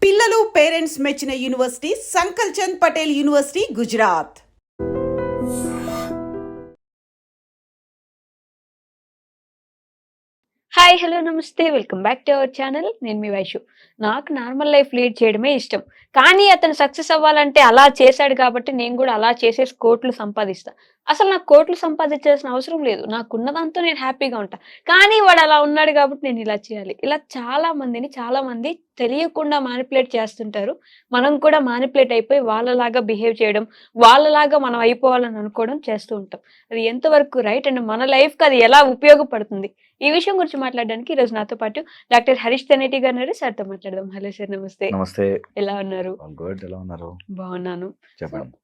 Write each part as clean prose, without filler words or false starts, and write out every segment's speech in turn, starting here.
పిల్లలు పేరెంట్స్ మెచ్చిన university Sankalchand Patel university Gujarat. Hi hello namaste welcome back to our channel. నేను మీ వైషు. నాకు నార్మల్ లైఫ్ లీడ్ చేయడమే ఇష్టం. కానీ అతను సక్సెస్ అవ్వాలంటే అలా చేశాడు కాబట్టి నేను కూడా అలా చేసేసి కోట్లు సంపాదిస్తా. అసలు నాకు కోట్లు సంపాదించాల్సిన అవసరం లేదు. నాకున్న దాంతో నేను హ్యాపీగా ఉంటా. కానీ వాడు అలా ఉన్నాడు కాబట్టి నేను ఇలా చేయాలి. ఇలా చాలా మంది తెలియకుండా మానిపులేట్ చేస్తుంటారు. మనం కూడా మానిపులేట్ అయిపోయి వాళ్ళలాగా బిహేవ్ చేయడం, వాళ్ళలాగా మనం అయిపోవాలని అనుకోవడం చేస్తూ ఉంటాం. అది ఎంతవరకు రైట్ అండ్ మన లైఫ్‌కి అది ఎలా ఉపయోగపడుతుంది? ఈ విషయం గురించి మాట్లాడడానికి ఈరోజు నాతో పాటు డాక్టర్ హరీష్ తెనేటి గారు ఉన్నారు. సార్‌తో మాట్లాడదాం. హలో సార్, నమస్తే. నమస్తే. ఎలా ఉన్నారు? All good. ఎలా ఉన్నారు? బాగున్నాను. చెప్పండి.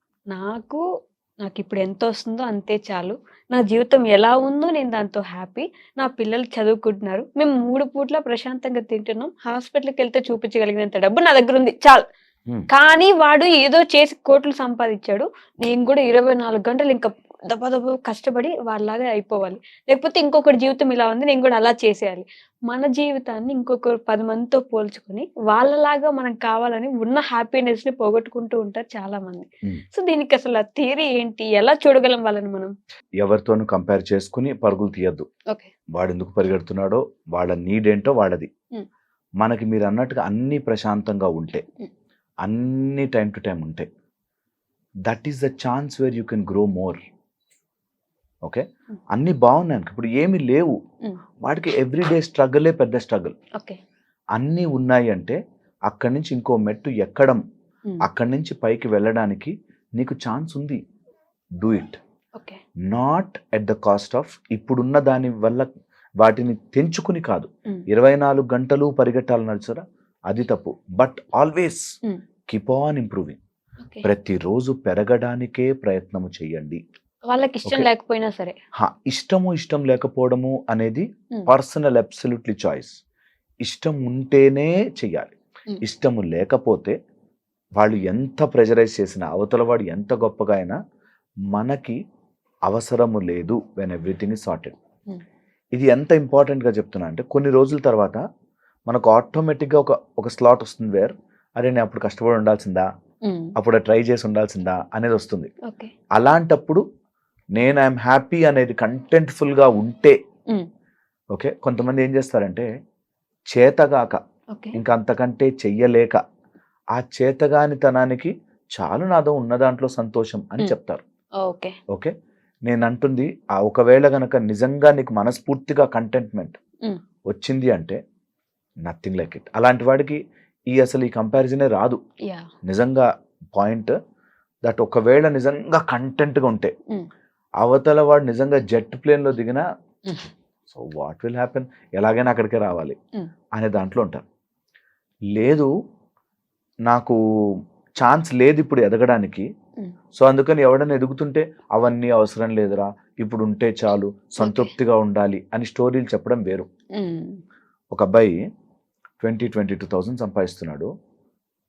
నాకిప్పుడు ఎంత వస్తుందో అంతే చాలు. నా జీవితం ఎలా ఉందో నేను దాంతో హ్యాపీ. నా పిల్లలు చదువుకుంటున్నారు. మేము 3 పూట్ల ప్రశాంతంగా తింటున్నాం. హాస్పిటల్‌కెళ్తే చూపించగలిగినంత డబ్బు నా దగ్గరుంది. చాలు. కానీ వాడు ఏదో చేసి కోట్లు సంపాదించాడు. నేను కూడా 24 గంటలు ఇంకా దబదబ కష్టపడి వాళ్ళలాగా అయిపోవాలి. లేకపోతే ఇంకొకరి జీవితం ఇలా ఉంది, నేను కూడా అలా చేసేయాలి. మన జీవితాన్ని ఇంకొక 10 మందితో పోల్చుకొని వాళ్ళలాగా మనం కావాలని ఉన్న హ్యాపీనెస్‌ని పోగొట్టుకుంటూ ఉంటారు చాలామంది. సో, దీనికి అసలు థియరీ ఏంటి? ఎలా చూడగలం వాళ్ళని మనం? ఎవరితోనూ కంపేర్ చేసుకుని పరుగులు తీయొద్దు. ఓకే. వాడెందుకు పరిగెడుతున్నాడో, వాళ్ళ నీడ్ ఏంటో వాళ్ళది. మనకి మీరు అన్నట్టుగా అన్నీ ప్రశాంతంగా ఉంటే, అన్నీ టైం టు టైం ఉంటే, that is the chance where you can grow more. Okay. అన్నీ బాగున్నాయి. ఇప్పుడు ఏమీ లేవు. వాడికి ఎవ్రీడే స్ట్రగులే పెద్ద స్ట్రగుల్. ఓకే. అన్నీ ఉన్నాయి అంటే అక్కడి నుంచి ఇంకో మెట్టు ఎక్కడం, అక్కడి నుంచి పైకి వెళ్ళడానికి నీకు ఛాన్స్ ఉంది. Do it. Okay. Not at the cost of ఇప్పుడున్న దాని వల్ల వాటిని తెంచుకుని కాదు. 24 గంటలు పరిగెట్టాలని నడుచురా, అది తప్పు. But always keep on improving. ప్రతిరోజు పెరగడానికే ప్రయత్నము చేయండి. వాళ్ళకి ఇష్టం లేకపోయినా సరే. ఇష్టం లేకపోవడము అనేది పర్సనల్ అబ్సల్యూట్లీ చాయిస్. ఇష్టం ఉంటేనే చెయ్యాలి. ఇష్టము లేకపోతే వాళ్ళు ఎంత ప్రెజరైజ్ చేసినా, అవతల వాడు ఎంత గొప్పగా అయినా మనకి అవసరము లేదు వెన్ ఎవ్రీథింగ్ ఇస్ సార్టెడ్. ఇది ఎంత ఇంపార్టెంట్గా చెప్తున్నా అంటే కొన్ని రోజుల తర్వాత మనకు ఆటోమేటిక్గా ఒక స్లాట్ వస్తుంది వేర్ అరే నేను అప్పుడు కష్టపడి ఉండాల్సిందా, అప్పుడు ట్రై చేసి ఉండాల్సిందా అనేది వస్తుంది. అలాంటప్పుడు నేను ఐఎమ్ హ్యాపీ అనేది కంటెంట్ఫుల్గా ఉంటే, ఓకే. కొంతమంది ఏం చేస్తారంటే చేతగాక ఇంకా అంతకంటే చెయ్యలేక ఆ చేతగానితనానికి చాలు నాదో ఉన్న దాంట్లో సంతోషం అని చెప్తారు. ఓకే. నేను అంటుంది ఒకవేళ గనక నిజంగా నీకు మనస్ఫూర్తిగా కంటెంట్మెంట్ వచ్చింది అంటే నథింగ్ లైక్ ఇట్. అలాంటి వాడికి అసలు ఈ కంపారిజనే రాదు. నిజంగా పాయింట్ దట్ ఒకవేళ నిజంగా కంటెంట్గా ఉంటే అవతల వాడు నిజంగా జెట్ ప్లేన్లో దిగినా సో వాట్ విల్ హ్యాపెన్, ఎలాగైనా అక్కడికే రావాలి అనే దాంట్లో ఉంటారు. లేదు నాకు ఛాన్స్ లేదు ఇప్పుడు ఎదగడానికి, సో అందుకని ఎవడన్నా ఎదుగుతుంటే అవన్నీ అవసరం లేదురా, ఇప్పుడు ఉంటే చాలు, సంతృప్తిగా ఉండాలి అని స్టోరీలు చెప్పడం వేరు. ఒక అబ్బాయి 22,000 సంపాదిస్తున్నాడు.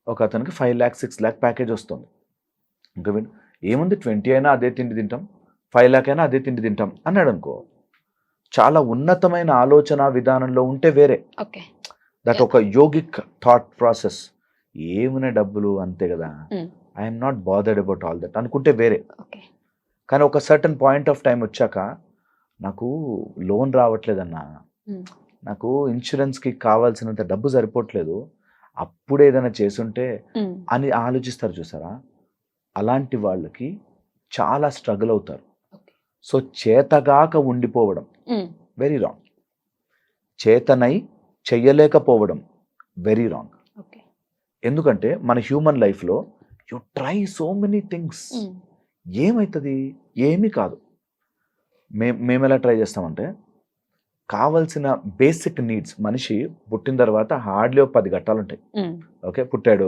ఒక అతనికి 5 lakh 6 lakh ప్యాకేజ్ వస్తుంది. ఇంకా ఏముంది 20 అయినా అదే తిండి తింటాం, 5 lakh అయినా అదే తిండి తింటాం అన్నాడు అనుకో. చాలా ఉన్నతమైన ఆలోచన విధానంలో ఉంటే వేరే. దట్ ఒక యోగిక్ థాట్ ప్రాసెస్. ఏమునే డబ్బులు అంతే కదా, I'm not bothered about all that అనుకుంటే వేరే. కానీ ఒక సర్టన్ పాయింట్ ఆఫ్ టైం వచ్చాక నాకు లోన్ రావట్లేదన్నా, నాకు ఇన్సూరెన్స్కి కావాల్సినంత డబ్బు సరిపోవట్లేదు, అప్పుడు ఏదైనా చేసుంటే అని ఆలోచిస్తారు చూసారా. అలాంటి వాళ్ళకి చాలా స్ట్రగుల్ అవుతారు. సో చేతగాక ఉండిపోవడం వెరీ రాంగ్. చేతనై చెయ్యలేకపోవడం వెరీ రాంగ్. ఎందుకంటే మన హ్యూమన్ లైఫ్లో you try so many things, ఏమవుతుంది, ఏమీ కాదు. మేము ఎలా ట్రై చేస్తామంటే కావలసిన బేసిక్ నీడ్స్, మనిషి పుట్టిన తర్వాత హార్డ్లీ 10 ఘట్టాలు ఉంటాయి. ఓకే. పుట్టాడు,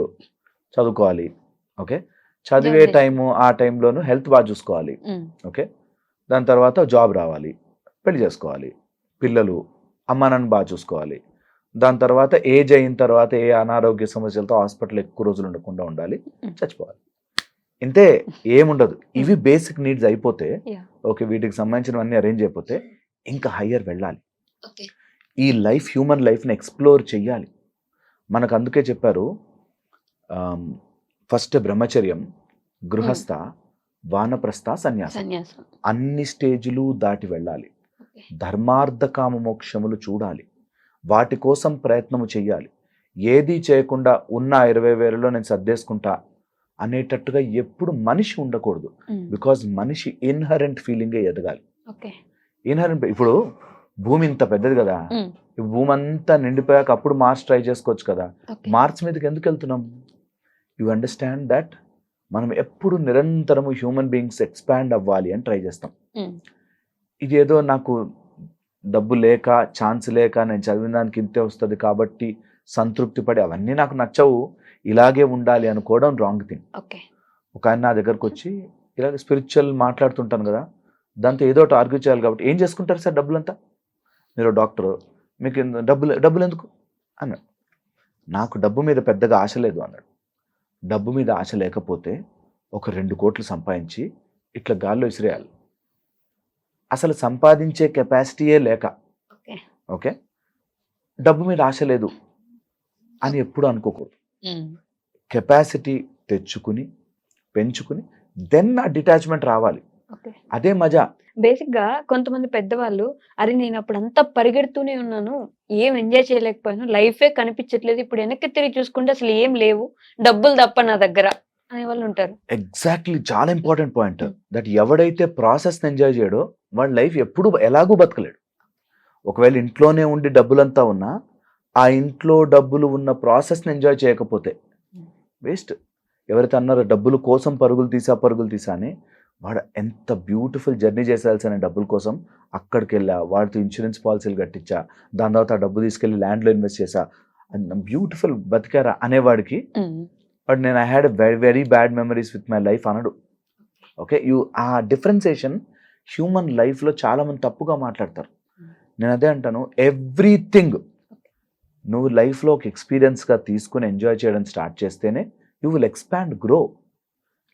చదువుకోవాలి, ఓకే. చదివే టైము ఆ టైంలోనూ హెల్త్ బాగా చూసుకోవాలి, ఓకే. దాని తర్వాత జాబ్ రావాలి, పెళ్లి చేసుకోవాలి, పిల్లలు అమ్మా నాన్న బాగా చూసుకోవాలి, దాని తర్వాత ఏజ్ అయిన తర్వాత ఏ అనారోగ్య సమస్యలతో హాస్పిటల్ ఎక్కువ రోజులు ఉండకుండా ఉండాలి, చచ్చిపోవాలి. ఇంతే, ఏముండదు. ఇవి బేసిక్ నీడ్స్ అయిపోతే ఓకే, వీటికి సంబంధించినవన్నీ అరేంజ్ అయిపోతే ఇంకా హయ్యర్ వెళ్ళాలి. ఈ లైఫ్, హ్యూమన్ లైఫ్ని ఎక్స్ప్లోర్ చెయ్యాలి. మనకు అందుకే చెప్పారు ఫస్ట్ బ్రహ్మచర్యం, గృహస్థ, వానప్రస్థ, సన్యాసం. సన్యాసం. అన్ని స్టేజులు దాటి వెళ్ళాలి. ఓకే. ధర్మార్థ కామ మోక్షములు చూడాలి. వాటి కోసం ప్రయత్నము చెయ్యాలి. ఏదీ చేయకుండా ఉన్న 20,000లో నేను సర్దేసుకుంటా అనేటట్టుగా ఎప్పుడు మనిషి ఉండకూడదు. బికాజ్ మనిషి ఇన్హరెంట్ ఫీలింగే ఎదగాలి. ఓకే. ఇన్హరెంట్ ఇప్పుడు భూమి ఇంత పెద్దది కదా, ఈ భూమి అంతా నిండిపోయాక అప్పుడు మార్స్ ట్రై చేసుకోవచ్చు కదా. ఓకే. మార్స్ మీదకి ఎందుకు వెళ్తున్నాం? యు అండర్స్టాండ్ దట్ మనం ఎప్పుడు నిరంతరము హ్యూమన్ బీయింగ్స్ ఎక్స్పాండ్ అవ్వాలి అని ట్రై చేస్తాం. ఇది ఏదో నాకు డబ్బు లేక, ఛాన్స్ లేక, నేను చదివిన దానికి ఇంతే వస్తుంది కాబట్టి సంతృప్తి పడి అవన్నీ నాకు నచ్చవు, ఇలాగే ఉండాలి అనుకోవడం రాంగ్ థింగ్. ఓకే. ఒక ఆయన నా దగ్గరకు వచ్చి ఇలాగ స్పిరిచువల్ మాట్లాడుతుంటాను కదా, దాంతో ఏదో ఒకటి ఆర్గ్యూ చేయాలి కాబట్టి ఏం చేసుకుంటారు సార్ డబ్బులంతా? మీరు డాక్టర్, మీకు డబ్బులు ఎందుకు అన్నాడు. నాకు డబ్బు మీద పెద్దగా ఆశ లేదు అన్నాడు. డబ్బు మీద ఆశ లేకపోతే ఒక 2 కోట్లు సంపాదించి ఇట్లా గాల్లో విసిరేయాలి. అసలు సంపాదించే కెపాసిటీయే లేక, ఓకే. ఓకే, డబ్బు మీద ఆశ లేదు అని ఎప్పుడు అనుకోకూడదు. కెపాసిటీ తెచ్చుకుని పెంచుకుని దెన్ ఆ డిటాచ్మెంట్ రావాలి. ఓకే. అదే మజా. బేసిక్ గా కొంతమంది పెద్దవాళ్ళు, అరే నేను అప్పుడు అంతా పరిగెడుతూనే ఉన్నాను, ఏం ఎంజాయ్ చేయలేకపోయాను, లైఫే కనిపించట్లేదు, ఇప్పుడు వెనక్కి తిరిగి చూసుకుంటే అసలు ఏం లేవు, డబ్బులు తప్ప నా దగ్గర అనే వాళ్ళు ఉంటారు. ఎగ్జాక్ట్లీ, చాలా ఇంపార్టెంట్ పాయింట్ దట్. ఎవడైతే ప్రాసెస్ ఎంజాయ్ చేయడో వాడి లైఫ్ ఎప్పుడు ఎలాగూ బతకలేడు. ఒకవేళ ఇంట్లోనే ఉండి డబ్బులంతా ఉన్నా ఆ ఇంట్లో డబ్బులు ఉన్న ప్రాసెస్ని ఎంజాయ్ చేయకపోతే వేస్ట్. ఎవరైతే అన్నారో డబ్బుల కోసం పరుగులు తీసా అని, వాడు ఎంత బ్యూటిఫుల్ జర్నీ చేసేయాల్సిన డబ్బుల కోసం అక్కడికి వెళ్ళా, వాడితో ఇన్సూరెన్స్ పాలసీలు కట్టించా, దాని తర్వాత ఆ డబ్బు తీసుకెళ్ళి ల్యాండ్లో ఇన్వెస్ట్ చేసా, బ్యూటిఫుల్ బతికారా అనేవాడికి బట్ నేను I had very very bad memories with my life అనడు. ఓకే, ఆ డిఫరెన్సియేషన్ హ్యూమన్ లైఫ్లో చాలామంది తప్పుగా మాట్లాడతారు. నేను అదే అంటాను, ఎవ్రీథింగ్ నువ్వు లైఫ్లో ఒక ఎక్స్పీరియన్స్గా తీసుకుని ఎంజాయ్ చేయడం స్టార్ట్ చేస్తేనే యూ విల్ ఎక్స్పాండ్, గ్రో.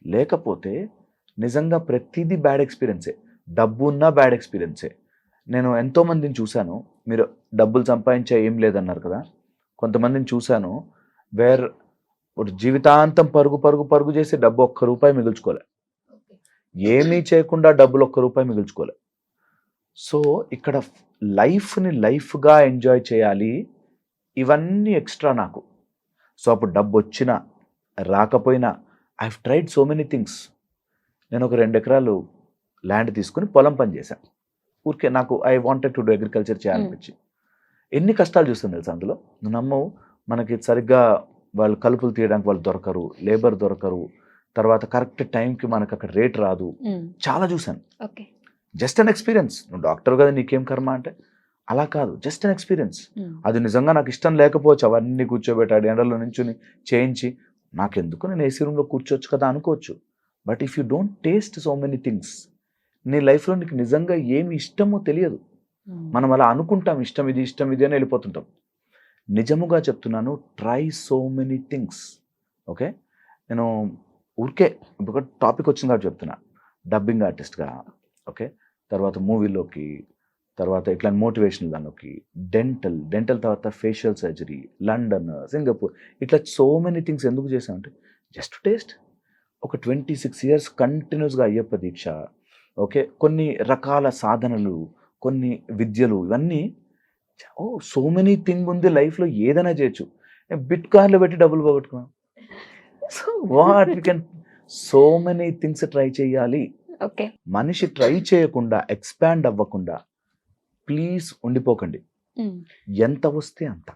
లేకపోతే నిజంగా ప్రతిదీ బ్యాడ్ ఎక్స్పీరియన్సే. డబ్బు ఉన్నా బ్యాడ్ ఎక్స్పీరియన్సే. నేను ఎంతోమందిని చూశాను, మీరు డబ్బులు సంపాదించే ఏం లేదన్నారు కదా, కొంతమందిని చూశాను వేర్ జీవితాంతం పరుగు చేసి డబ్బు ₹1 మిగుల్చుకోలే, ఏమీ చేయకుండా డబ్బులు ₹1 మిగుల్చుకోలే. సో ఇక్కడ లైఫ్ని లైఫ్గా ఎంజాయ్ చేయాలి, ఇవన్నీ ఎక్స్ట్రా నాకు. సో అప్పుడు డబ్బు వచ్చినా రాకపోయినా I have tried so many things. నేను ఒక 2 ఎకరాలు ల్యాండ్ తీసుకుని పొలం పని చేశాను. ఊరికే నాకు I wanted to do agriculture చేయాలనిపించి. ఎన్ని కష్టాలు చూస్తుంది తెలుసు అందులో, నువ్వు నమ్మవు. మనకి సరిగ్గా వాళ్ళు కలుపులు తీయడానికి వాళ్ళు దొరకరు, లేబర్ దొరకరు, తర్వాత కరెక్ట్ టైంకి మనకు అక్కడ రేట్ రాదు, చాలా చూశాను. Just an experience. నువ్వు డాక్టర్ కదా నీకేం కర్మ అంటే అలా కాదు, జస్ట్ అన్ ఎక్స్పీరియన్స్. అది నిజంగా నాకు ఇష్టం లేకపోవచ్చు, అవన్నీ కూర్చోబెట్టాడు ఎండలో నుంచుని చేయించి, నాకెందుకు, నేను ఏసీ రూమ్లో కూర్చోవచ్చు కదా అనుకోవచ్చు. But if you don't taste so many things, నీ లైఫ్లో నీకు నిజంగా ఏమి ఇష్టమో తెలియదు. మనం అలా అనుకుంటాం, ఇష్టం ఇది అని వెళ్ళిపోతుంటాం. నిజముగా చెప్తున్నాను, try so many things. Okay, నేను ఊరికే ఒక టాపిక్ వచ్చింది కాబట్టి చెప్తున్నా. డబ్బింగ్ ఆర్టిస్ట్గా, ఓకే, తర్వాత మూవీలోకి, తర్వాత ఇట్లా మోటివేషనల్ దానిలోకి, డెంటల్ తర్వాత ఫేషియల్ సర్జరీ, లండన్, సింగపూర్, ఇట్లా సో మెనీ థింగ్స్ ఎందుకు చేశామంటే జస్ట్ టేస్ట్. ఒక 26 years కంటిన్యూస్గా అయ్యప్ప దీక్ష, ఓకే, కొన్ని రకాల సాధనలు, కొన్ని విద్యలు, ఇవన్నీ సో మెనీ థింగ్ ఉంది లైఫ్లో, ఏదైనా చేయొచ్చు. బిట్ కాయిన్లో పెట్టి డబ్బులు పోగొట్టుకున్నాం. So what you can, so many things try చేయాలి. మనిషి ట్రై చేయకుండా, ఎక్స్పాండ్ అవ్వకుండా ప్లీజ్ ఉండిపోకండి. ఎంత వస్తే అంత.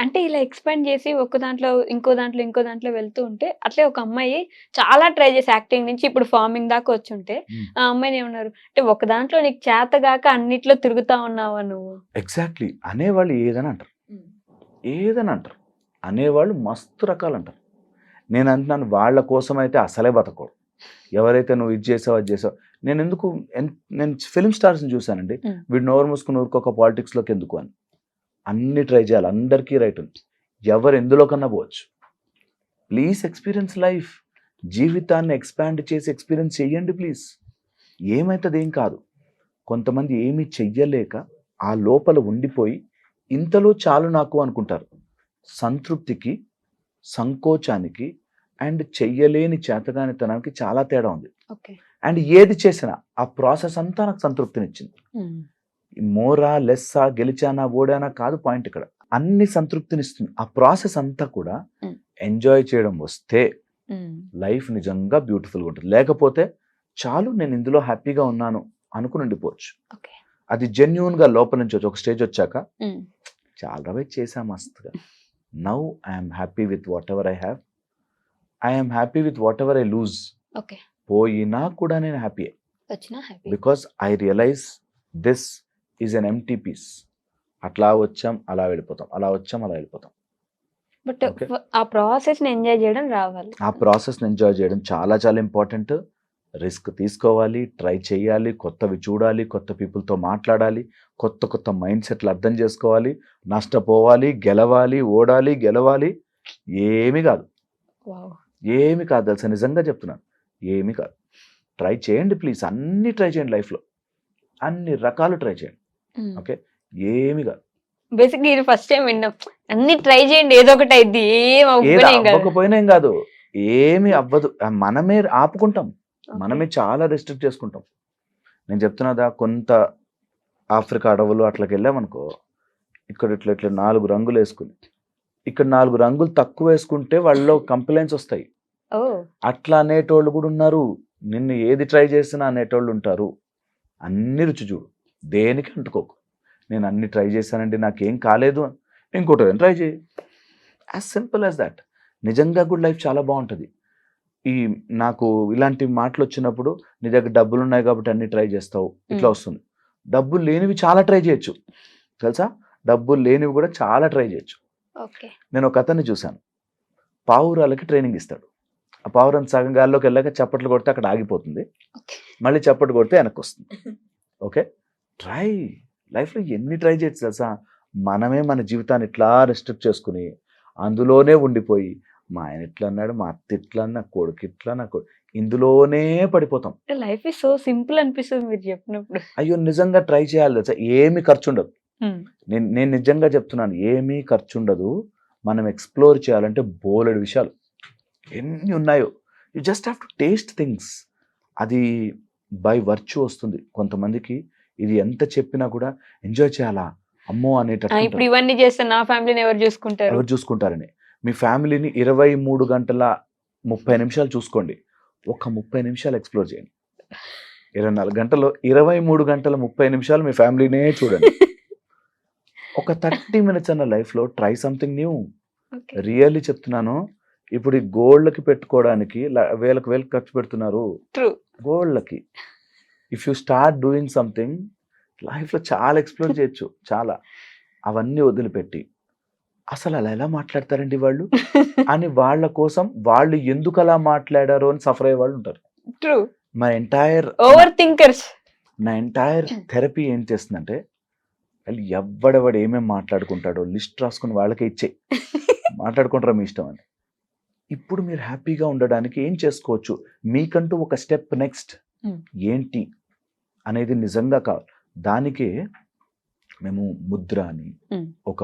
అంటే ఇలా ఎక్స్పాండ్ చేసి ఒక దాంట్లో ఇంకో దాంట్లో వెళ్తూ ఉంటే, అట్లే ఒక అమ్మాయి చాలా ట్రై చేసి యాక్టింగ్ నుంచి ఇప్పుడు ఫార్మింగ్ దాకా వచ్చి ఉంటే, ఆ అమ్మాయిని ఏమన్నారు అంటే, ఒక దాంట్లో నీకు చేతగాక అన్నిట్లో తిరుగుతా ఉన్నావా నువ్వు. ఎగ్జాక్ట్లీ, అనేవాళ్ళు ఏదని అంటారు, అనేవాళ్ళు మస్తు రకాలు అంటారు. నేను అంటున్నాను, వాళ్ళ కోసం అయితే అసలే బతకూడదు. ఎవరైతే నువ్వు ఇది చేసావు అది చేసావు, నేను ఫిల్మ్ స్టార్స్ని చూశానండి, వీడు నోరు మూసుకుని ఊరుకోక పాలిటిక్స్లోకి ఎందుకు అని. అన్ని ట్రై చేయాలి, అందరికీ రైట్ ఉంది, ఎవరు ఎందులో కన్నా పోవచ్చు. ప్లీజ్ ఎక్స్పీరియన్స్ లైఫ్, జీవితాన్ని ఎక్స్పాండ్ చేసి ఎక్స్పీరియన్స్ చెయ్యండి ప్లీజ్. ఏమవుతుంది, ఏం కాదు. కొంతమంది ఏమీ చెయ్యలేక ఆ లోపల ఉండిపోయి ఇంతలో చాలు నాకు అనుకుంటారు. సంతృప్తికి సంకోచానికి అండ్ చెయ్యలేని చేతగానితనానికి చాలా తేడా ఉంది. ఓకే. అండ్ ఏది చేసినా ఆ ప్రాసెస్ అంతా నాకు సంతృప్తినిచ్చింది. మోరా లెస్సా గెలిచానా ఓడానా కాదు పాయింట్ ఇక్కడ. అన్ని సంతృప్తినిస్తుంది. ఆ ప్రాసెస్ అంతా కూడా ఎంజాయ్ చేయడం వస్తే లైఫ్ నిజంగా బ్యూటిఫుల్గా ఉంటుంది. లేకపోతే చాలు నేను ఇందులో హ్యాపీగా ఉన్నాను అనుకుని ఉండిపోవచ్చు. ఓకే. అది జెన్యూన్ గా లోపల నుంచి వచ్చి ఒక స్టేజ్ వచ్చాక చాలా రవై చేసా మస్తుగా. Now I'm happy with whatever I have. I'm happy with whatever I lose. Okay. పోయినా కూడా నేను హ్యాపీ వచ్చినా happy. Because I realise this is an empty piece. అట్లా వచ్చాం అలా వెళ్ళిపోతాం, అలా వచ్చాం అలా వెళ్ళిపోతాం. But Okay. ఆ ప్రాసెస్ ని ఎంజాయ్ చేయడం రావాలి. ఆ ప్రాసెస్ని ఎంజాయ్ చేయడం చాలా చాలా ఇంపార్టెంట్. రిస్క్ తీసుకోవాలి, ట్రై చేయాలి, కొత్తవి చూడాలి, కొత్త పీపుల్తో మాట్లాడాలి, కొత్త కొత్త మైండ్ సెట్లు అర్థం చేసుకోవాలి, నష్టపోవాలి, గెలవాలి, ఓడాలి, గెలవాలి. ఏమీ కాదు, వావ్. ఏమి కాదు తెలుసా, నిజంగా చెప్తున్నాను, ఏమీ కాదు. ట్రై చేయండి ప్లీజ్, అన్ని ట్రై చేయండి లైఫ్లో, అన్ని రకాలు ట్రై చేయండి. ఓకే, ఏమి కాదు. బేసిక్ ఇది ఫస్ట్ టైం విన్నాం. అన్ని ట్రై చేయండి, ఏదో ఒకటి అయింది. ఏం ఏది అవ్వకపోయినా ఏం కాదు. అవ్వకపోయినా ఏం కాదు, ఏమి అవ్వదు. మనమే ఆపుకుంటాం, మనమే చాలా రెస్ట్రిక్ట్ చేసుకుంటాం. నేను చెప్తున్నదా, కొంత ఆఫ్రికా అడవులు అట్లకి వెళ్ళామనుకో, ఇక్కడ ఇట్లా ఇట్లా 4 రంగులు వేసుకుని, ఇక్కడ 4 రంగులు తక్కువ వేసుకుంటే వాళ్ళలో కంప్లైంట్స్ వస్తాయి. ఓ. అట్లా అనేటోళ్ళు కూడా ఉన్నారు. నిన్ను ఏది ట్రై చేసినా అనేటోళ్ళు ఉంటారు. అన్ని రుచి చూడు, దేనికి అంటుకోకు. నేను అన్ని ట్రై చేశానండి నాకేం కాలేదు, ఇంకోటి ట్రై చేయి. As simple as that. నిజంగా కూడా లైఫ్ చాలా బాగుంటుంది. ఈ నాకు ఇలాంటి మాటలు వచ్చినప్పుడు, నీ దగ్గర డబ్బులు ఉన్నాయి కాబట్టి అన్ని ట్రై చేస్తావు, ఇట్లా వస్తుంది. డబ్బులు లేనివి చాలా ట్రై చేయొచ్చు తెలుసా, డబ్బులు లేనివి కూడా చాలా ట్రై చేయొచ్చు. ఓకే. నేను ఒక అతన్ని చూశాను, పావురాలకి ట్రైనింగ్ ఇస్తాడు. ఆ పావురం సగం గాల్లోకి వెళ్ళాక చప్పట్లు కొడితే అక్కడ ఆగిపోతుంది, మళ్ళీ చప్పట్లు కొడితే వెనక్కి వస్తుంది. Okay, try. లైఫ్లో ఎన్ని ట్రై చేయొచ్చు తెలుసా. మనమే మన జీవితాన్ని ఇట్లా రెస్ట్రిక్ట్ చేసుకుని అందులోనే ఉండిపోయి, మా ఆయన ఇట్లా అన్నాడు, మా అత్త ఇట్లా, నా కొడుకు ఇట్లా, నా కొడుకు, ఇందులోనే పడిపోతాం. లైఫ్ ఇస్ సో సింపుల్ అనిపిస్తుంది మీరు చెప్పినప్పుడు. అయ్యో నిజంగా ట్రై చేయాలి తెలుసా, ఏమీ ఖర్చు ఉండదు. నేను నిజంగా చెప్తున్నాను, ఏమీ ఖర్చు ఉండదు. మనం ఎక్స్ప్లోర్ చేయాలంటే బోలెడు విషయాలు ఎన్ని ఉన్నాయో. You just have to taste things. అది బై వర్చ్యూ వస్తుంది. కొంతమందికి ఇది ఎంత చెప్పినా కూడా ఎంజాయ్ చేయాలా, అమ్మో ఇప్పుడు అనేటట్టు ఇవన్నీ చేస్తే నా ఫ్యామిలీని ఎవరు చూసుకుంటారు? ఎవరు చూసుకుంటారని. మీ ఫ్యామిలీని 23 గంటల 30 నిమిషాలు చూసుకోండి, ఒక 30 నిమిషాలు ఎక్స్ప్లోర్ చేయండి. 24 గంటలు 23 గంటల 30 నిమిషాలు మీ ఫ్యామిలీనే చూడండి. ఒక 30 మినిట్స్ అన్న లైఫ్లో ట్రై సంథింగ్ న్యూ. రియల్లీ చెప్తున్నాను. ఇప్పుడు ఈ గోల్డ్కి పెట్టుకోవడానికి వేలకు ఖర్చు పెడుతున్నారు. ట్రూ. గోల్డ్లకి if you start doing something, లైఫ్లో చాలా ఎక్స్ప్లోర్ చేయొచ్చు. చాలా. అవన్నీ వదిలిపెట్టి అసలు అలా ఎలా మాట్లాడతారండి వాళ్ళు అని వాళ్ళ కోసం వాళ్ళు ఎందుకు అలా మాట్లాడారో అని సఫర్ అయ్యే వాళ్ళు ఉంటారు. ట్రూ. నా ఎంటైర్ ఓవర్ థింకర్స్. థెరపీ ఏం చేస్తుందంటే, వాళ్ళు ఎవడెవడు ఏమేమి మాట్లాడుకుంటాడో లిస్ట్ రాసుకుని వాళ్ళకే ఇచ్చే మాట్లాడుకుంటారా మీ ఇష్టం అని. ఇప్పుడు మీరు హ్యాపీగా ఉండడానికి ఏం చేసుకోవచ్చు, మీకంటూ ఒక స్టెప్ నెక్స్ట్ ఏంటి అనేది నిజంగా కావాలి. దానికే మేము ముద్ర అని, ఒక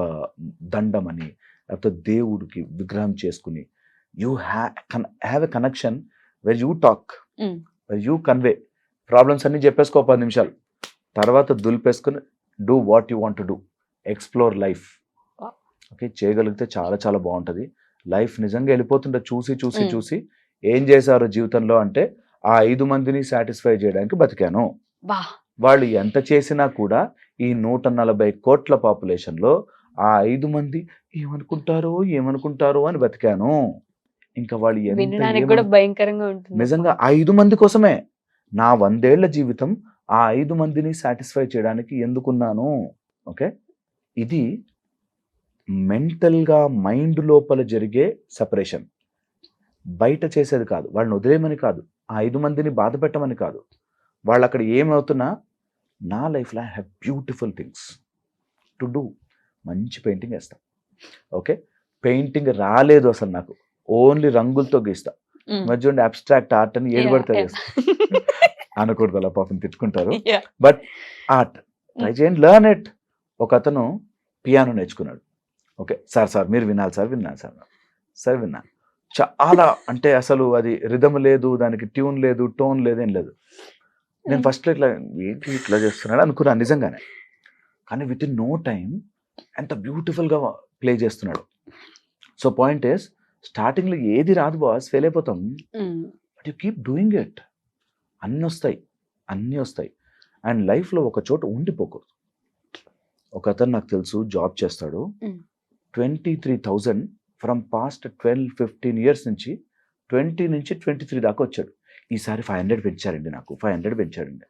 దండం అని, లేకపోతే దేవుడికి విగ్రహం చేసుకుని, you have a connection where you talk, where you convey. Problems అన్ని చెప్పేసుకో 10 నిమిషాలు, తర్వాత దులిపేసుకుని do what you want to do, explore life. Okay, చేయగలిగితే చాలా చాలా బాగుంటుంది లైఫ్. నిజంగా వెళ్ళిపోతుంటే చూసి చూసి చూసి ఏం చేశారో జీవితంలో అంటే, ఆ 5 మందిని సాటిస్ఫై చేయడానికి బతికాను. వాళ్ళు ఎంత చేసినా కూడా ఈ 140 కోట్ల పాపులేషన్లో ఆ 5 మంది ఏమనుకుంటారో అని బతికాను. ఇంకా వాళ్ళు వినడానికి కూడా భయంకరంగా ఉంటుంది. నిజంగా 5 మంది కోసమే నా 100 ఏళ్ల జీవితం, ఆ 5 మందిని సాటిస్ఫై చేయడానికి ఎందుకున్నాను. ఓకే, ఇది మెంటల్గా మైండ్ లోపల జరిగే సెపరేషన్, బయట చేసేది కాదు. వాళ్ళని వదిలేయమని కాదు, ఆ 5 మందిని బాధ పెట్టమని కాదు. వాళ్ళు అక్కడ ఏమవుతున్నా, నా లైఫ్లో I have beautiful things to do. మంచి పెయింటింగ్ వేస్తాం. ఓకే, పెయింటింగ్ రాలేదు అసలు నాకు, ఓన్లీ రంగులతో గీస్తా. మధ్య అబ్స్ట్రాక్ట్ ఆర్ట్ అని ఏది పడితే చేస్తా. అనకూడదు అలా, పాపం తిట్టుకుంటారు. బట్ ఆర్ట్ ట్రై చేయండి, లర్న్ ఇట్. ఒక అతను పియానో నేర్చుకున్నాడు. ఓకే సార్ మీరు వినాలి సార్. సరే విన్నా. చాలా అంటే అసలు అది రిథమ్ లేదు, దానికి ట్యూన్ లేదు, టోన్ లేదు, ఏం లేదు. నేను ఫస్ట్ ఇట్లా ఏంటి ఇట్లా చేస్తున్నాడు అనుకున్నాను నిజంగానే. కానీ విత్ ఇన్ నో టైం ఎంత బ్యూటిఫుల్గా ప్లే చేస్తున్నాడు. సో పాయింట్ ఇస్, స్టార్టింగ్లో ఏది రాదు బాస్, ఫెయిల్ అయిపోతాం. But you keep doing it. అన్నీ వస్తాయి. అండ్ లైఫ్లో ఒక చోట ఉండిపోకూడదు. ఒక అతను నాకు తెలుసు, జాబ్ చేస్తాడు. 23,000 ఫ్రమ్ పాస్ట్ 12-15 ఇయర్స్ నుంచి 20 నుంచి 23 దాకా వచ్చాడు. ఈసారి 500 పెంచారండి, నాకు 500 పెంచాడండి.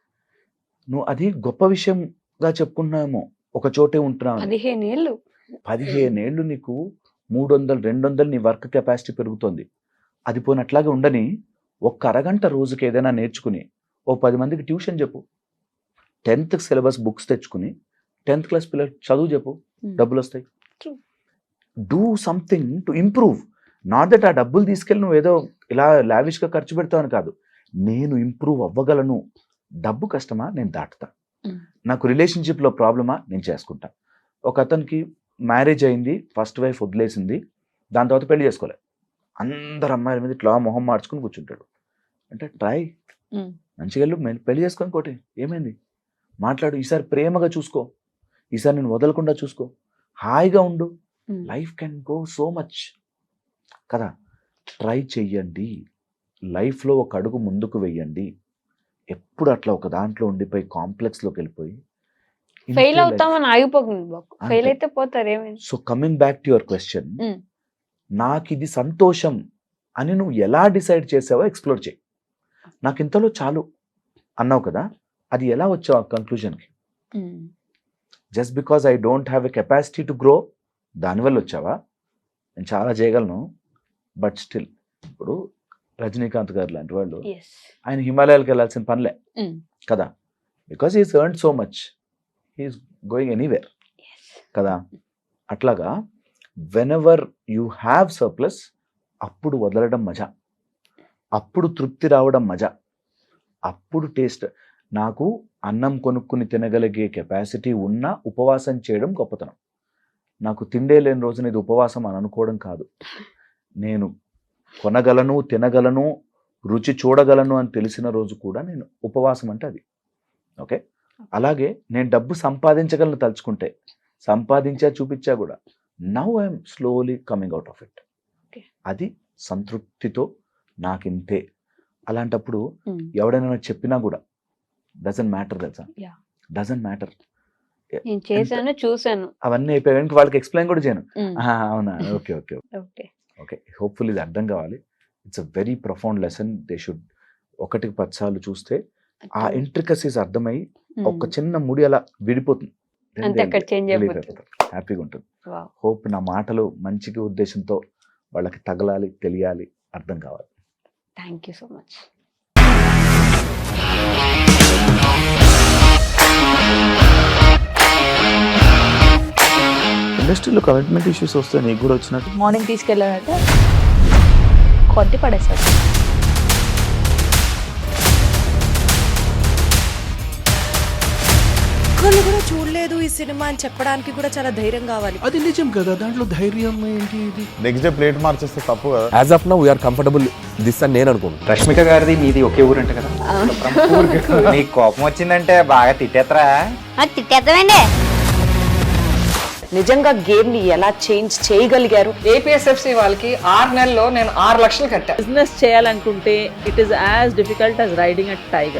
నువ్వు అది గొప్ప విషయంగా చెప్పుకున్నామో, ఒక చోటే ఉంటున్నావు. 15 ఏళ్ళు నీకు 300-200 నీ వర్క్ కెపాసిటీ పెరుగుతుంది. అది పోయినట్లాగే ఉండని ఒక్క అరగంట రోజుకి ఏదైనా నేర్చుకుని ఓ 10 మందికి ట్యూషన్ చెప్పు. 10th సిలబస్ బుక్స్ తెచ్చుకుని 10th క్లాస్ పిల్లలు చదువు చెప్పు, డబ్బులు వస్తాయి. Do something to improve. Not that ఆ డబ్బులు తీసుకెళ్ళి నువ్వు ఏదో ఇలా లావిష్గా ఖర్చు పెడతావని కాదు. నేను ఇంప్రూవ్ అవ్వగలను. డబ్బు కష్టమా, నేను దాటుతా. నాకు రిలేషన్షిప్లో ప్రాబ్లమా, నేను చేసుకుంటా. ఒక అతనికి మ్యారేజ్ అయింది, ఫస్ట్ వైఫ్ వదిలేసింది, దాని తర్వాత పెళ్లి చేసుకోలేదు. అందరు అమ్మాయిల మీద ఇట్లా మొహం మార్చుకుని కూర్చుంటాడు. అంటే ట్రై, మంచిగా వెళ్ళు, పెళ్లి చేసుకొని కోటి ఏమైంది, మాట్లాడు. ఈసారి ప్రేమగా చూసుకో, ఈసారి నేను వదలకుండా చూసుకో, హాయిగా ఉండు. Life can go so much కదా. ట్రై చెయ్యండి, లైఫ్లో ఒక అడుగు ముందుకు వెయ్యండి. ఎప్పుడు అట్లా ఒక దాంట్లో ఉండిపోయి కాంప్లెక్స్లోకి వెళ్ళిపోయి ఫెయిల్ అవుతామని ఆగిపోతుంది. ఫెయిల్ అయితే పోతారు, ఏమైంది. So coming back to your question, నాకు ఇది సంతోషం అని నువ్వు ఎలా డిసైడ్ చేసావో ఎక్స్ప్లోర్ చేయి. నాకు ఇంతలో చాలు అన్నావు కదా, అది ఎలా వచ్చావు ఆ కంక్లూజన్కి? Just because I don't have a capacity to grow, దానివల్ల వచ్చావా? నేను చాలా చేయగలను, బట్ స్టిల్. ఇప్పుడు రజనీకాంత్ గారు లాంటి వాళ్ళు, ఆయన హిమాలయాలకు వెళ్ళాల్సిన పనిలే కదా, because he's earned so much, he's going anywhere కదా. అట్లాగా whenever you have surplus, అప్పుడు వదలడం మజా, అప్పుడు తృప్తి రావడం మజా, అప్పుడు టేస్ట్. నాకు అన్నం కొనుక్కుని తినగలిగే కెపాసిటీ ఉన్నా ఉపవాసం చేయడం గొప్పతనం. నాకు తిండే లేని రోజున ఇది ఉపవాసం అని అనుకోవడం కాదు. నేను కొనగలను, తినగలను, రుచి చూడగలను అని తెలిసిన రోజు కూడా నేను ఉపవాసం అంటే అది. ఓకే, అలాగే నేను డబ్బు సంపాదించగలను తలుచుకుంటే, సంపాదించా చూపించా కూడా. Now I'm slowly coming out of it. అది సంతృప్తితో నాకింతే. అలాంటప్పుడు ఎవడైనా చెప్పినా కూడా డజంట్ మ్యాటర్, తెలుసా, డజంట్ మ్యాటర్. నేను చేశాను, చూశాను, అవన్నీ అయిపోయాక వాళ్ళకి ఎక్స్ప్లెయిన్ కూడా చేయను. అవునా, ఓకే ఓకే ఓకే. హోప్ఫుల్ ఇది అర్థం కావాలి. It's a very profound lesson. They should 1-10 సార్లు చూస్తే ఆ ఇంట్రికసీస్ అర్థమై ఒక చిన్న ముడి అలా విడిపోతుంది, హ్యాపీగా ఉంటుంది. హోప్ నా మాటలు మంచిగా ఉద్దేశంతో వాళ్ళకి తగలాలి, తెలియాలి, అర్థం కావాలి. Thank you so much. ఇండస్ట్రీలో కమిట్మెంట్ ఇష్యూస్ వస్తే నీకు కూడా వచ్చినట్టు? మార్నింగ్ తీసుకెళ్ళాడంటే కొట్టి పడేశాడు. ఒక్కళ్ళు కూడా చూడలేదు ఈ సినిమా అని చెప్పడానికి కూడా చాలా ధైర్యం కావాలి. అది నిజం కదా, దాంట్లో ధైర్యం ఏంటి? ఇది నెక్స్ట్ డే ప్లేట్ మార్చేస్తే తప్పు కదా. As of now we're comfortable this అని నేను అనుకుంటున్నాను. రష్మిక గారిది మీది ఒకే ఊరంట కదా? నీకు కోపం వచ్చిందంటే బాగా తిట్టేత్తరా? తిట్టేద్దామండి. నిజంగా గేమ్ ని ఎలా చేంజ్ చేయగలిగారు? ఏపీఎస్ఎఫ్సి వాళ్ళకి 6 నెలల్లో నేను 6 లక్షలు కట్టా. బిజినెస్ చేయాలనుకుంటే it is as difficult as riding a tiger.